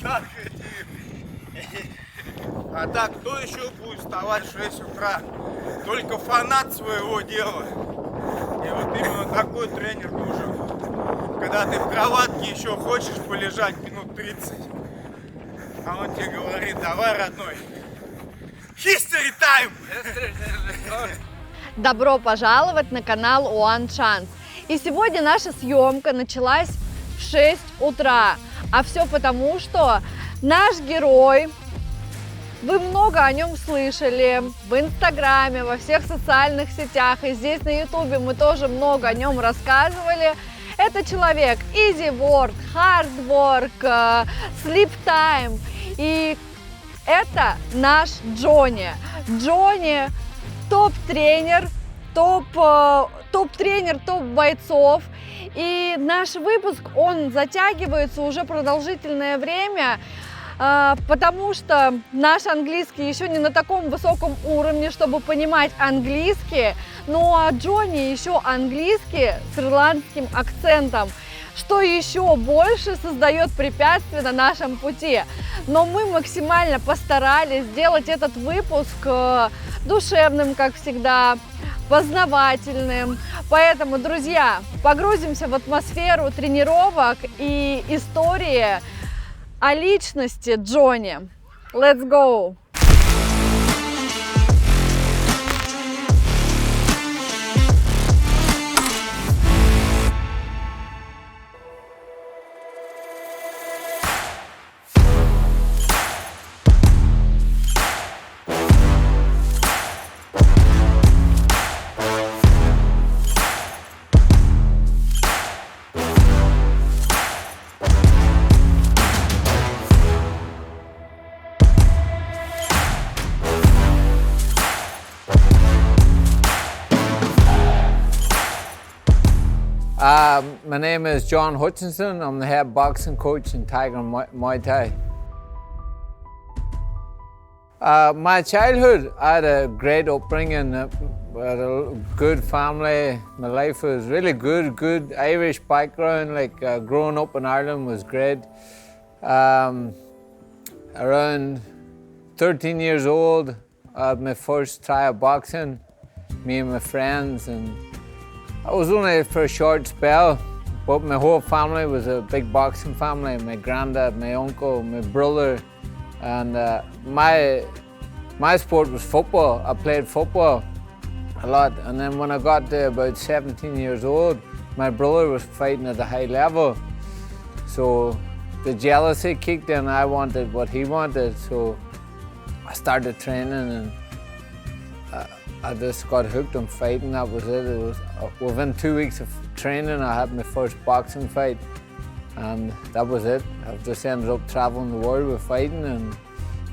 так эти... А так, кто еще будет вставать в 6 утра? Только фанат своего дела. И вот именно такой тренер нужен. Когда ты в кроватке еще хочешь полежать минут 30, а он тебе говорит: давай, родной, history time! Добро пожаловать на канал One Chance. И сегодня наша съемка началась в 6 утра. А все потому, что наш герой, вы много о нем слышали в Инстаграме, во всех социальных сетях, и здесь на Ютубе мы тоже много о нем рассказывали. Это человек easy work, hard work, sleep time. И это наш Джонни. Джонни топ-тренер, топ-тренер, топ-бойцов. И наш выпуск, он затягивается уже продолжительное время, потому что наш английский еще не на таком высоком уровне, чтобы понимать английский. Ну а Джонни еще английский с ирландским акцентом, что еще больше создает препятствия на нашем пути. Но мы максимально постарались сделать этот выпуск душевным, как всегда, познавательным. Поэтому, друзья, погрузимся в атмосферу тренировок и истории о личности Джонни. Let's go! My name is John Hutchinson. I'm the head boxing coach in Tiger Muay Thai. My childhood, I had a great upbringing. I had a good family. My life was really good Irish background. Like growing up in Ireland was great. Around 13 years old, I had my first try of boxing, me and my friends, and I was only for a short spell, but my whole family was a big boxing family. My granddad, my uncle, my brother, and my sport was football. I played football a lot, and then when I got to about 17 years old, my brother was fighting at a high level. So the jealousy kicked in. I wanted what he wanted, so I started training, and I just got hooked on fighting. That was it. It was within 2 weeks of training, I had my first boxing fight, and that was it. I've just ended up traveling the world with fighting, and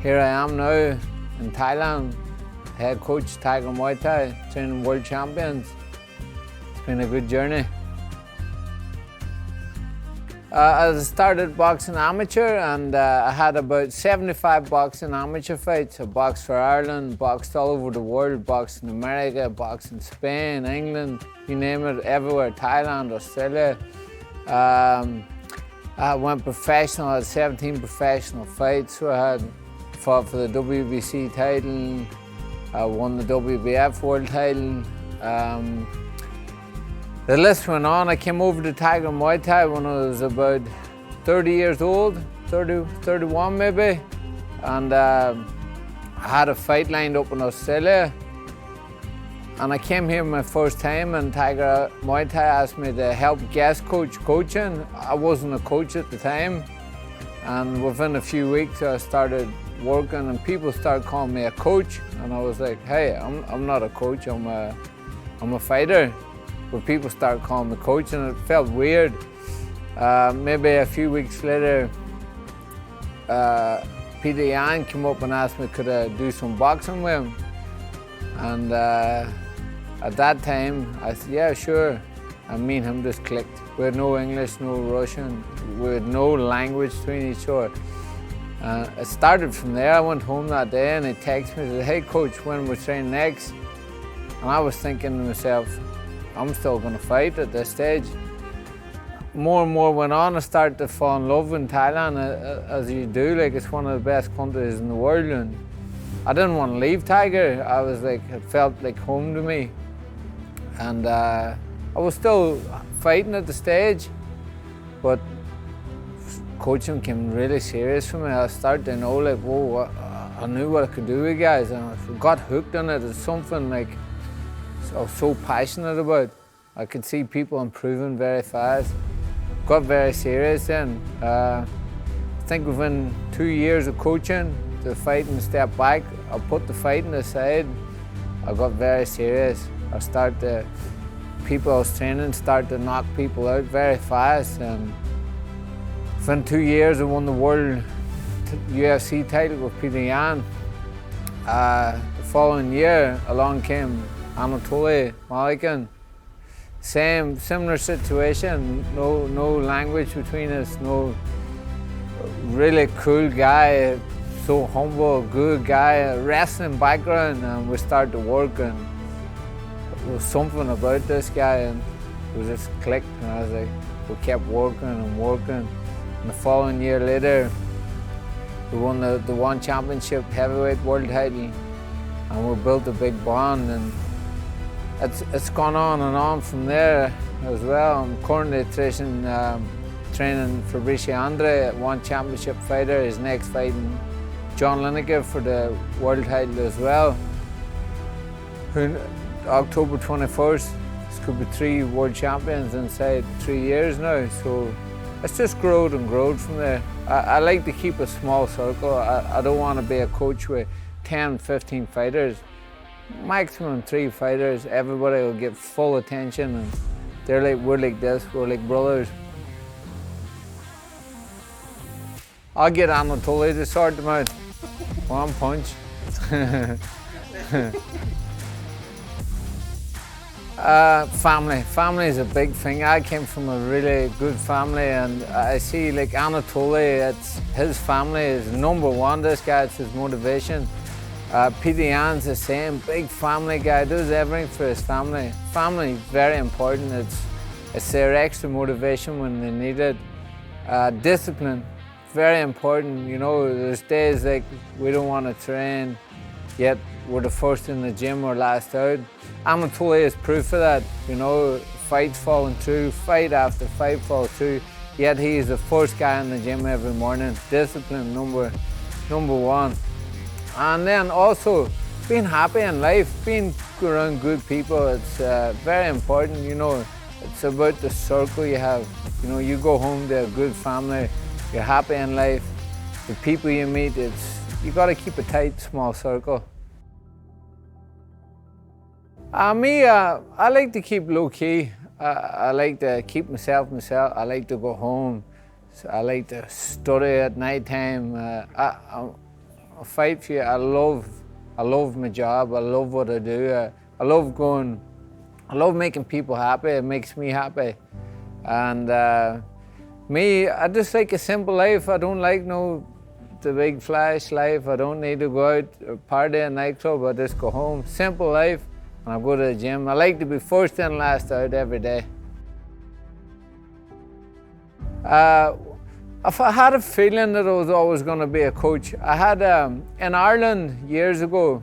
here I am now in Thailand, head coach Tiger Muay Thai, training world champions. It's been a good journey. I started boxing amateur, and I had about 75 boxing amateur fights. I boxed for Ireland, boxed all over the world, boxed in America, boxed in Spain, England, you name it, everywhere, Thailand, Australia. I went professional, I had 17 professional fights. So I had fought for the WBC title, I won the WBF world title. The list went on. I came over to Tiger Muay Thai when I was about 30 years old, 31 maybe, and I had a fight lined up in Australia, and I came here my first time, and Tiger Muay Thai asked me to help guest coach coaching. I wasn't a coach at the time, and within a few weeks I started working, and people started calling me a coach, and I was like, hey, I'm not a coach, I'm a fighter. But people started calling me coach, and it felt weird. Maybe a few weeks later, Petr Yain came up and asked me could I do some boxing with him. And at that time, I said, yeah, sure. And me and him just clicked. We had no English, no Russian, we had no language between each other. It started from there. I went home that day and he texted me and said, hey coach, when we're training next? And I was thinking to myself, I'm still going to fight at this stage. more and more went on, I started to fall in love with Thailand, as you do. Like, it's one of the best countries in the world, and I didn't want to leave Tiger. I was like, it felt like home to me. And I was still fighting at the stage, but coaching became really serious for me. I started to know, like, whoa, I knew what I could do with guys, and I got hooked on it. It's something like I was so passionate about. I could see people improving very fast. Got very serious then. I think within 2 years of coaching, the fighting step back, I put the fighting aside. I got very serious. People I was training started to knock people out very fast. And within 2 years, I won the world UFC title with Petr Yan. The following year, along came Anatolio Malыхин. Similar situation, no language between us, no really cool guy, so humble, good guy, wrestling background, and we started to work, and there was something about this guy, and it just clicked, and I was like, we kept working and working, and the following year later, we won the one championship heavyweight world title, and we built a big bond, and it's gone on and on from there as well. I'm currently training Fabrisio Andrade, one championship fighter. His next fighting John for the world title as well. October 21st, this could be 3 world champions inside 3 years now. So it's just growed and growed from there. I like to keep a small circle. I don't want to be a coach with 10, 15 fighters. Maximum 3 fighters, everybody will get full attention, and they're like, we're like this, we're like brothers. I'll get Anatolия to sort them out. One punch. Family is a big thing. I came from a really good family, and I see like Anatolия, it's his family is #1. This guy, it's his motivation. Petr Yan's the same, big family guy, does everything for his family. Family is very important. It's their extra motivation when they need it. Discipline, very important. You know, there's days like we don't want to train, yet we're the first in the gym or last out. Anatolия is proof of that. You know, fights falling through, fight after fight falls through, yet he's the first guy in the gym every morning. Discipline, number one. And then also being happy in life, being around good people, it's very important. You know, it's about the circle you have. You know, you go home to a good family, you're happy in life, the people you meet, you got to keep a tight, small circle. I like to keep low key. I like to keep myself. I like to go home. I like to study at night time. I fight for you. I love my job. I love what I do. I love making people happy. It makes me happy. And I just like a simple life. I don't like the big flash life. I don't need to go out or party at a nightclub. I just go home. Simple life, and I go to the gym. I like to be first and last out every day. I had a feeling that I was always going to be a coach. I had, in Ireland years ago,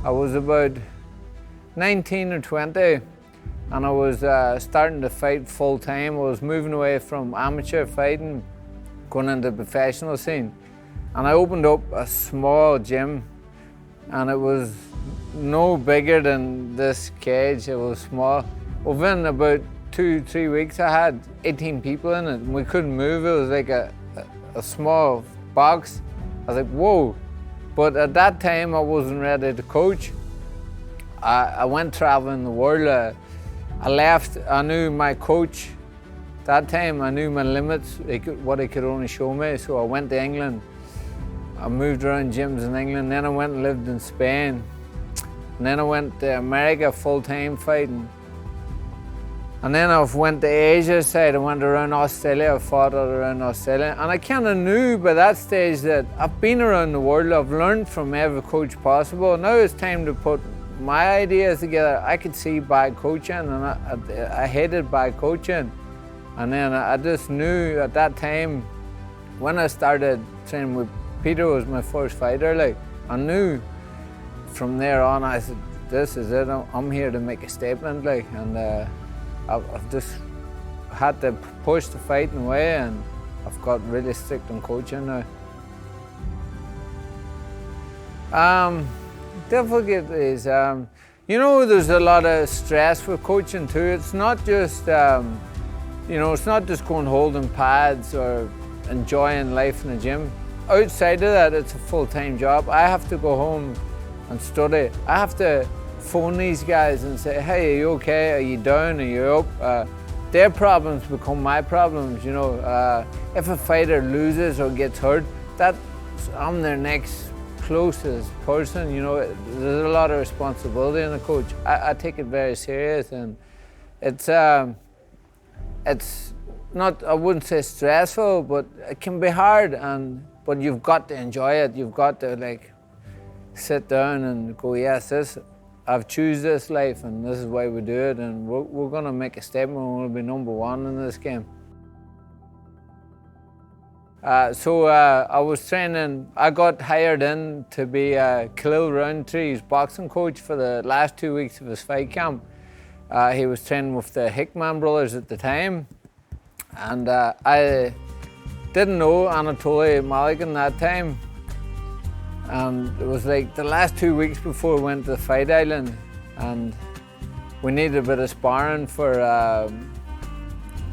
I was about 19 or 20, and I was starting to fight full time. I was moving away from amateur fighting, going into the professional scene. And I opened up a small gym, and it was no bigger than this cage. It was small. Within about 2-3 weeks, I had 18 people in it, and we couldn't move. It was like a small box. I was like, whoa. But at that time, I wasn't ready to coach. I went traveling the world. I left. I knew my coach. That time, I knew my limits, what he could only show me. So I went to England. I moved around gyms in England. Then I went and lived in Spain. And then I went to America full-time fighting. And then I went to Asia side. I went around Australia. I fought all around Australia. And I kind of knew by that stage that I've been around the world. I've learned from every coach possible. Now it's time to put my ideas together. I could see bad coaching, and I hated bad coaching. And then I just knew at that time, when I started training with Peter, was my first fighter, like, I knew from there on, I said, this is it, I'm here to make a statement, like, and I've just had to push the fighting away, and I've got really strict on coaching now. Difficulties, you know, there's a lot of stress with coaching too. It's not just, you know, it's not just going holding pads or enjoying life in the gym. Outside of that, it's a full-time job. I have to go home and study. I have to phone these guys and say, hey, are you okay? Are you down? Are you up? Their problems become my problems, you know. If a fighter loses or gets hurt, I'm their next closest person, you know. There's a lot of responsibility in a coach. I take it very serious, and it's not, I wouldn't say stressful, but it can be hard, but you've got to enjoy it. You've got to, like, sit down and go, yes, I've choose this life, and this is why we do it, and we're going to make a statement. We'll be number one in this game. So I was training. I got hired in to be Khalil Roundtree's boxing coach for the last 2 weeks of his fight camp. He was training with the Hickman brothers at the time, and I didn't know Anatolio Malыхин that time. And it was like the last 2 weeks before we went to the fight island, and we needed a bit of sparring for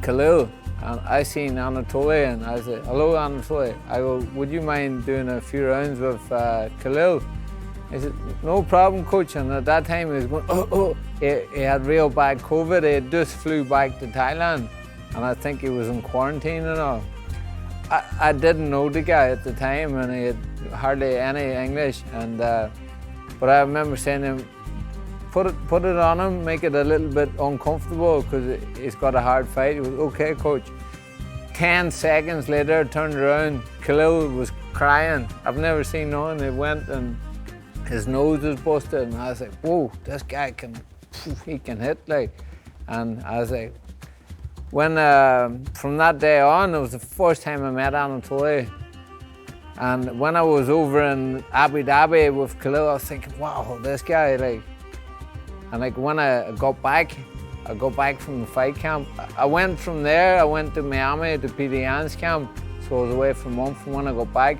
Khalil. And I seen Anatolия, and I said, hello Anatolия. I go, would you mind doing a few rounds with Khalil? He said, no problem, coach. And at that time he was going, he had real bad COVID. He had just flew back to Thailand, and I think he was in quarantine and all. I didn't know the guy at the time, and he had hardly any English. And but I remember saying to him, put it on him, make it a little bit uncomfortable because he's got a hard fight. He was, okay, coach. 10 seconds later, turned around, Khalil was crying. I've never seen no one. He went and his nose was busted, and I was like, whoa, this guy he can hit, like. And I was like, when from that day on, it was the first time I met Anatolия. And when I was over in Abu Dhabi with Khalil, I was thinking, wow, this guy, like. And like when I got back from the fight camp. I went from there, I went to Miami to Peter Yan's camp, so I was away for a month. And when I got back,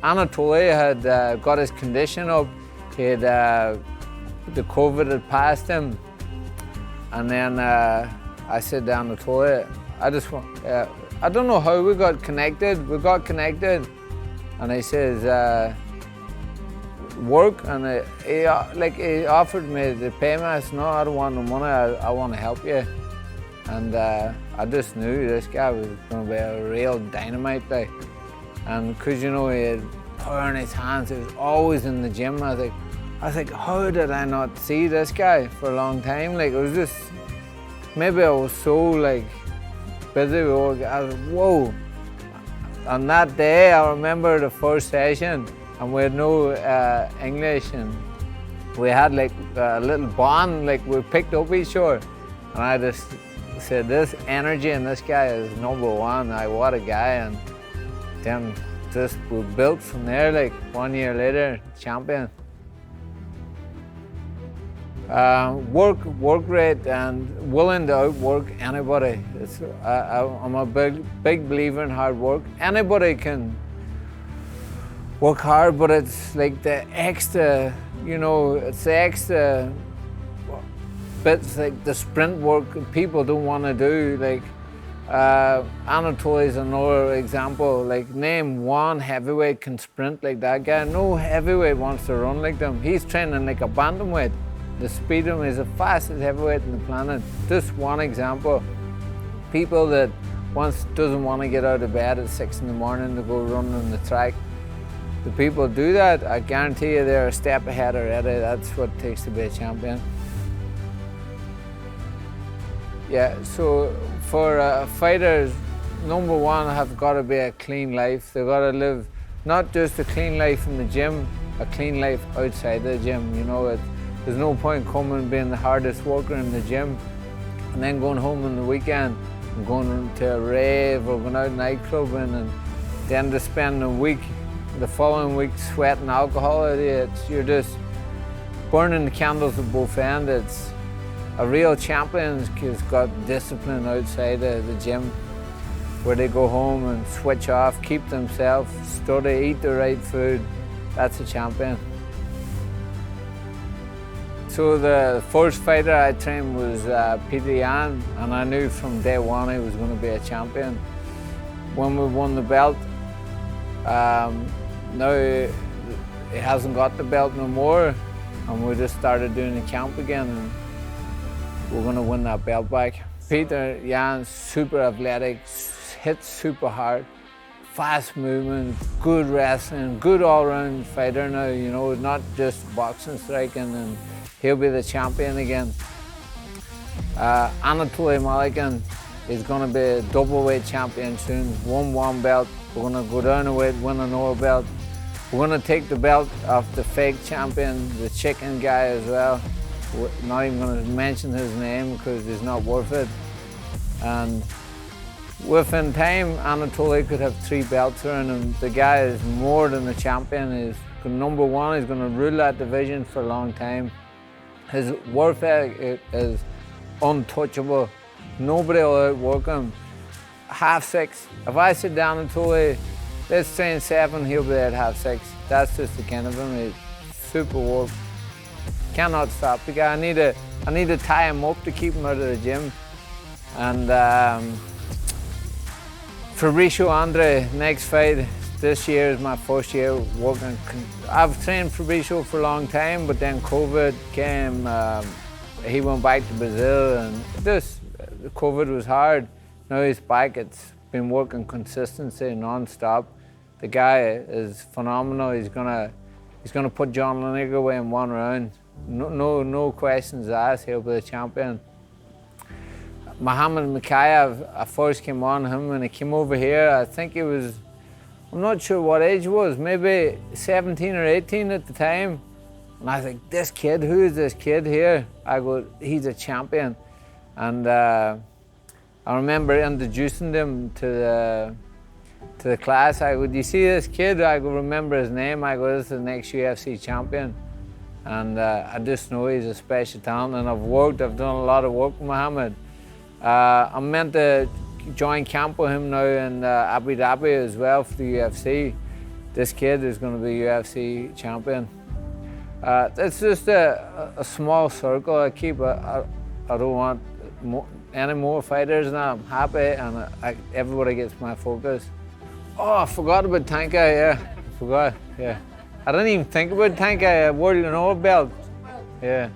Anatolия had got his condition up. He had, the COVID had passed him. And then I said to Anatolия, I don't know how we got connected. We got connected, and he says, work, and he offered me to pay me. I said, no, I don't want no money, I want to help you. And I just knew this guy was going to be a real dynamite, like. And because, you know, he had power in his hands, he was always in the gym. I was like, how did I not see this guy for a long time? Like, it was just, maybe I was so, like, busy with work. I was, whoa. On that day, I remember the first session, and we had no English, and we had like a little bond, like we picked up each other. And I just said, this energy in this guy is number one. What a guy. And then just we built from there, like 1 year later, champion. Work rate and willing to outwork anybody. I'm a big believer in hard work. Anybody can work hard, but it's like the extra, you know, it's the extra bits, like the sprint work people don't want to do. Like Anatolия is another example. Like, name one heavyweight can sprint like that guy. No heavyweight wants to run like them. He's training like a bantamweight. The speed of him is the fastest heavyweight on the planet. Just one example. People that doesn't want to get out of bed at 6 in the morning to go run on the track. The people do that, I guarantee you they're a step ahead already. That's what it takes to be a champion. Yeah, so for fighters, number one have got to be a clean life. They've got to live not just a clean life in the gym, a clean life outside the gym. You know, there's no point coming being the hardest worker in the gym and then going home on the weekend going to a rave or going out nightclubbing, and then to spend the following week sweating alcohol at you. You're just burning the candles at both ends. It's a real champion has got discipline outside of the gym, where they go home and switch off, keep themselves, study, eat the right food. That's a champion. So the first fighter I trained was Peter Yain, and I knew from day one he was going to be a champion. When we won the belt, now he hasn't got the belt no more, and we just started doing the camp again, and we're going to win that belt back. Peter Yain, super athletic, hits super hard, fast movement, good wrestling, good all-round fighter now, you know, not just boxing, striking, and he'll be the champion again. Anatolio Malыхин is going to be a double-weight champion soon, won one belt. We're going to go down a weight, win another belt. We're going to take the belt off the fake champion, the chicken guy as well. We're not even going to mention his name because he's not worth it. And within time, Anatolia could have 3 belts around him. The guy is more than a champion. He's number one. He's going to rule that division for a long time. His work ethic is untouchable. Nobody will outwork him. 6:30. If I sit down and told you, let's train 7, he'll be at 6:30. That's just the kind of him. He's super work. Cannot stop the guy. I need to tie him up to keep him out of the gym. And Fabrisio Andrade, next fight. This year is my first year working. I've trained Fabrisio for a long time, but then COVID came. He went back to Brazil, and COVID was hard. Now he's back. It's been working consistency non-stop. The guy is phenomenal. He's gonna put John away in 1 round. No questions asked. He'll be the champion. Muhammad Mokaев, I first came on him when he came over here. I think he was, I'm not sure what age he was, maybe 17 or 18 at the time. And I think, this kid, who is this kid here? I go, he's a champion. And I remember introducing them to the class. I go, do you see this kid? I go, remember his name? I go, this is the next UFC champion. And I just know he's a special talent, and I've done a lot of work with Muhammad. I'm meant to join camp with him now in Abu Dhabi as well for the UFC. This kid is going to be UFC champion. It's just a small circle I keep. I don't want any more fighters, and I'm happy, and everybody gets my focus. Oh, I forgot about Tanka, yeah. I forgot, yeah. I didn't even think about Tanka, world and all belt. Yeah.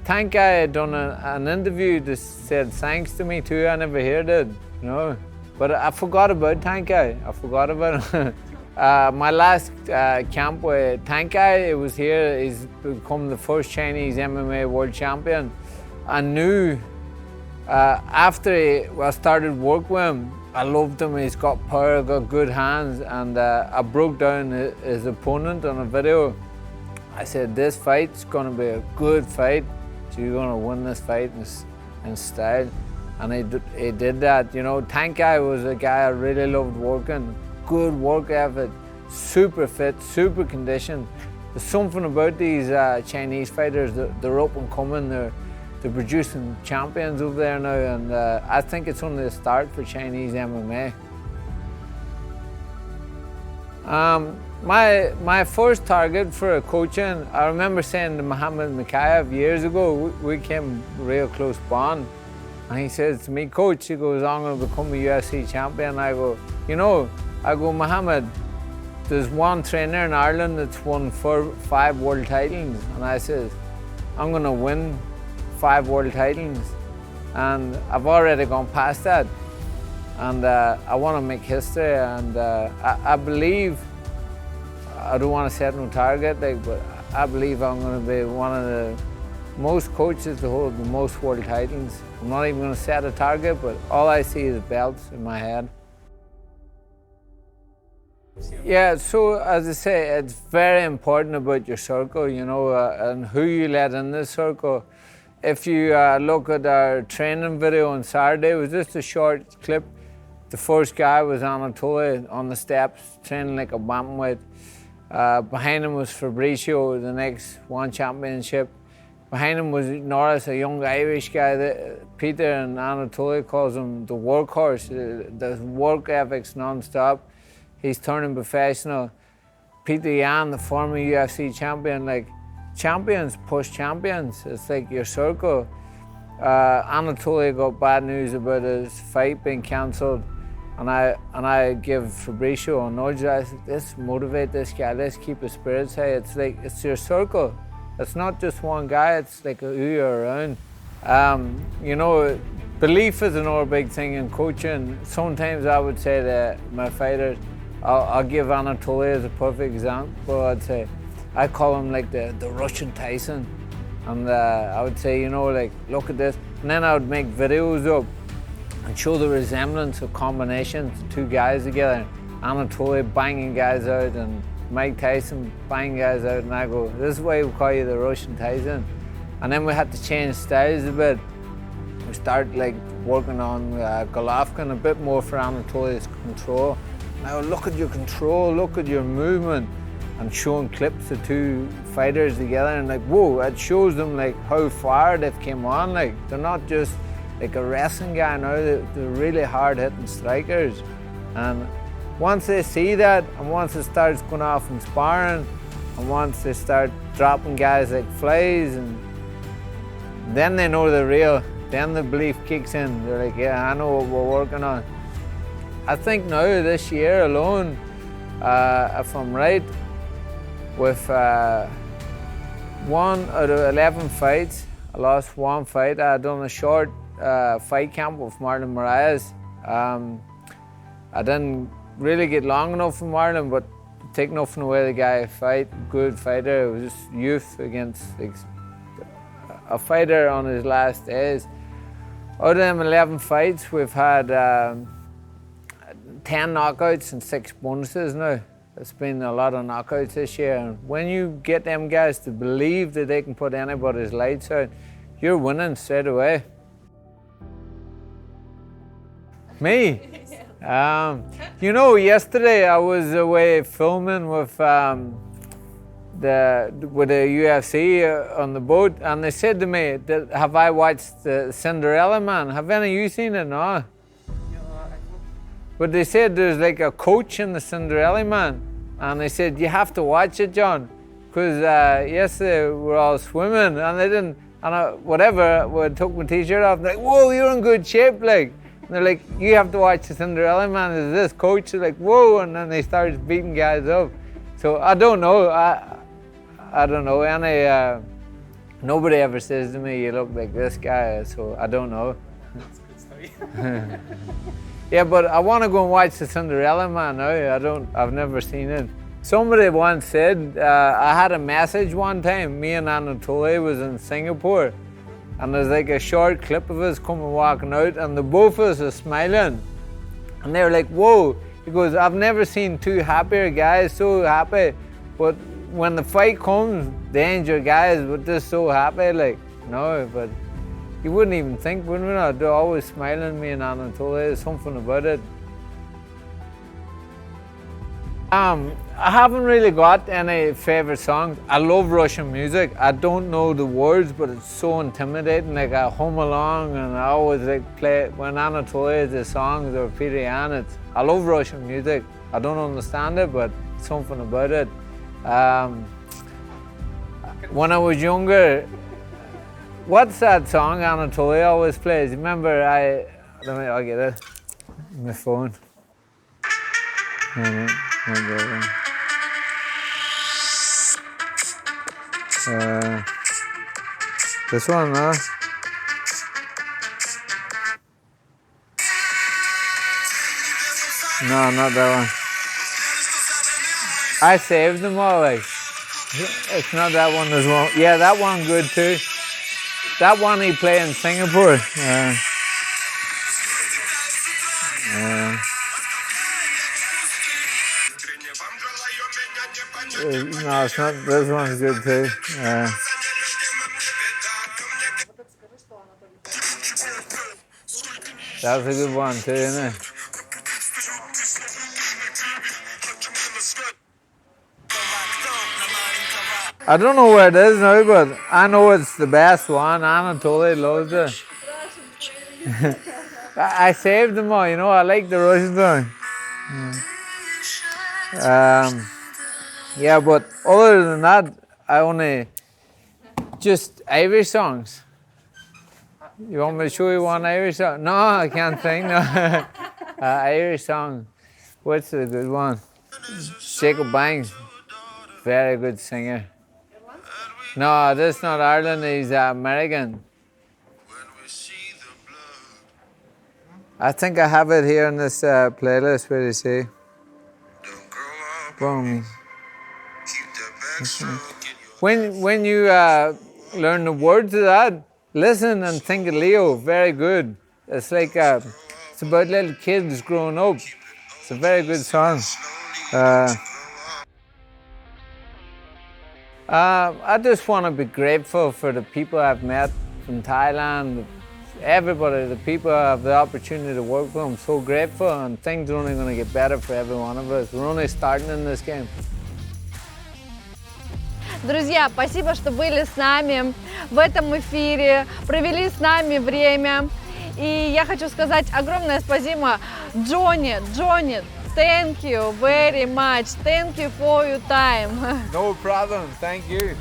Tanka had done an interview that said thanks to me too. I never heard it, you know. But I forgot about Tanka. I forgot about him. My last camp with Tanka, it was here. He's become the first Chinese MMA world champion. I knew after I started work with him, I loved him. He's got power, got good hands, and I broke down his opponent on a video. I said, this fight's gonna be a good fight. So you're gonna win this fight in style. And he did that. You know, Tankai was a guy I really loved working. Good work ethic, super fit, super conditioned. There's something about these Chinese fighters, they're up and coming, they're producing champions over there now, and I think it's only the start for Chinese MMA. My first target for coaching, I remember saying to Muhammad Mokаев years ago, we came real close bond, and he says to me, coach, he goes, I'm going to become a UFC champion. I go, you know, Muhammad, there's one trainer in Ireland that's won 5 world titles, and I said, I'm going to win 5 world titles, and I've already gone past that, and I want to make history, and I believe, I don't want to set no target, but I believe I'm going to be one of the most coaches to hold the most world titles. I'm not even going to set a target, but all I see is belts in my head. Yeah, so as I say, it's very important about your circle, you know, and who you let in this circle. if you look at our training video on Saturday, it was just a short clip. The first guy was Anatolio on the steps, training like a bantamweight. Behind him was Fabrisio, the next one championship. Behind him was Norris, a young Irish guy that Peter and Anatolio calls him the workhorse. The work ethic's non-stop. He's turning professional. Peter Yain, the former UFC champion, like champions push champions. It's like your circle. Anatolio got bad news about his fight being cancelled, and I give Fabrisio a nudge. I said, let's motivate this guy. Let's keep his spirits high. It's like it's your circle. It's not just one guy. It's like who you're around. You know, belief is another big thing in coaching. Sometimes I would say that my fighters, I'll give Anatolia as a perfect example. I'd say I call him like the Russian Tyson, and I would say, you know, like look at this, and then I would make videos up and show the resemblance of combinations, two guys together, Anatolia banging guys out and Mike Tyson banging guys out, and I go, this is why we call you the Russian Tyson. And then we had to change styles a bit. We started like working on Golovkin a bit more for Anatolia's control. Now look at your control, look at your movement, and showing clips of two fighters together, and like, whoa, it shows them like how far they've came on. Like they're not just like a wrestling guy now, they're really hard hitting strikers. And once they see that, and once it starts going off in sparring, and once they start dropping guys like flies, and then they know they're real, then the belief kicks in. They're like, yeah, I know what we're working on. I think now, this year alone, if I'm right, with 1 out of 11 fights, I lost one fight. I had done a short fight camp with Marlon Moraes. I didn't really get long enough for Marlon, but take nothing away the guy fight, good fighter. It was just youth against a fighter on his last days. Out of them 11 fights, we've had 10 knockouts and 6 bonuses now. It's been a lot of knockouts this year. And when you get them guys to believe that they can put anybody's lights out, you're winning straight away. Me? You know, yesterday I was away filming with the UFC on the boat, and they said to me, have I watched the Cinderella Man? Have any of you seen it? No. But they said there's like a coach in the Cinderella Man, and they said you have to watch it, John, because yesterday we were all swimming and they didn't, and whatever, I took my t-shirt off, and like, whoa, you're in good shape, like. And they're like, you have to watch the Cinderella Man. Is this coach? They're like, whoa, and then they started beating guys up. So I don't know. I don't know. Nobody ever says to me, you look like this guy. So I don't know. That's a good story. Yeah, but I want to go and watch the Cinderella Man now. I've never seen it. Somebody once said, I had a message one time. Me and Anatolio was in Singapore, and there's like a short clip of us coming walking out, and the both of us are smiling. And they were like, whoa. He goes, I've never seen two happier guys, so happy. But when the fight comes, the angel guys were just so happy, like, no, but you wouldn't even think, wouldn't we not? They're always smiling, me and Anatolio. There's something about it. I haven't really got any favorite songs. I love Russian music. I don't know the words, but it's so intimidating. Like I hum along, and I always like play it when Anatolia the songs or Peter Yain. I love Russian music. I don't understand it, but something about it. When I was younger, what's that song Anatolia always plays? Remember, I'll get it. My phone. This one, no? No, not that one. I saved them all, like. It's not that one, there's one. Yeah, that one good too. That one he played in Singapore. No, it's not. This one's good too. That's a good one too, isn't it? I don't know where it is now, but I know it's the best one. Anatolio loves it. I saved them all, you know, I like the Russian song. Yeah, but other than that, I only just Irish songs. You want me to show you one Irish song? No, I can't sing. No. Irish song. What's a good one? Jacob Banks, very good singer. No, this is not Ireland. He's American. I think I have it here in this playlist. Where do you see? Boom. When you learn the words of that, listen and think of Leo. Very good. It's like it's about little kids growing up. It's a very good song. I just want to be grateful for the people I've met from Thailand. Everybody, the people I have the opportunity to work with. I'm so grateful, and things are only going to get better for every one of us. We're only starting in this game. Друзья, спасибо, что были с нами в этом эфире, провели с нами время. И я хочу сказать огромное спасибо Джонни. Thank you very much. Thank you for your time. No problem. Thank you.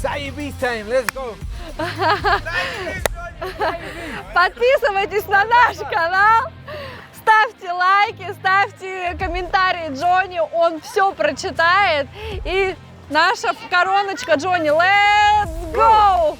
Sayubi time. Let's go. Подписывайтесь на наш канал, ставьте лайки, ставьте комментарии Джонни, он все прочитает. И наша короночка Джонни, let's go!